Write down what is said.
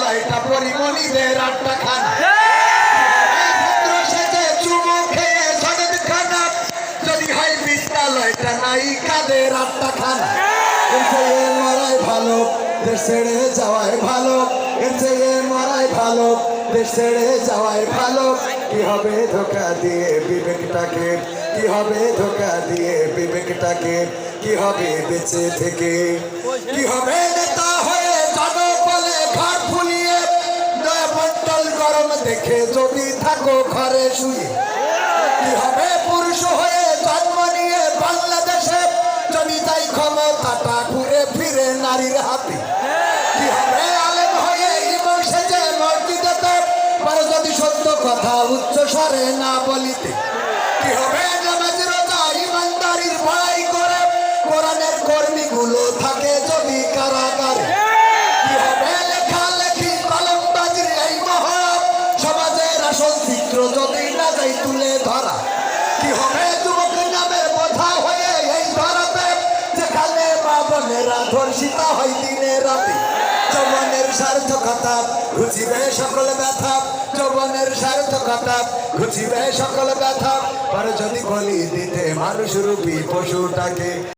ছয়টা পরিমণিদের আটটা খানা সেজে চুমু খেয়ে সনদ খানা যদি হয় বিদ্যালয়টা নাই কাদের আটটা খানা এর চেয়ে মরাই ভালো দেশ ছেড়ে যাওয়াই ভালো এর চেয়ে মরাই ভালো দেশ ছেড়ে যাওয়াই ভালো কি হবে ধোকা দিয়ে বিবেকটাকে কি হবে ধোকা দিয়ে বিবেকটাকে কি হবে বেঁচে থেকে কি হবে নেতা হয়ে জনবলে ঘর ফুলিয়ে নয়াপন্টল গরম দেখে যদি থাকো ঘরে শুয়ে কি হবে পুরুষ হয়ে জন্ম নিয়ে বাংলাদেশে যদি তাই ক্ষমতাটা ঘুরে ফিরে নারীর হাতে কি হবে আলেম হয়ে ইমাম সেজে মসজিদেতে পারে যদি সত্য কথা উচ্চ স্বরে না বলিতে কি হবে নামাজ রোজা ইমানদারির ভয় করে কোরআনের কর্মীগুলো থাকে যদি কারাগারে কি হবে লেখালেখি কলমবাজির এই মহা সমাজের আসল চিত্র যদি না যাই তুলে ধরা কি হবে যুবক নামের বোঝা হয়ে এই ধরাতে যেখানে মা বোনেরা ধর্ষিতা হয় দিনে রাতে যৌবনের সার্থকতা ঘুচিবে সকল ব্যথা যৌবনের সার্থকতা ঘুচিবে সকল ব্যথা আর যদি বলি দিতে মানুষ রূপী পশুটাকে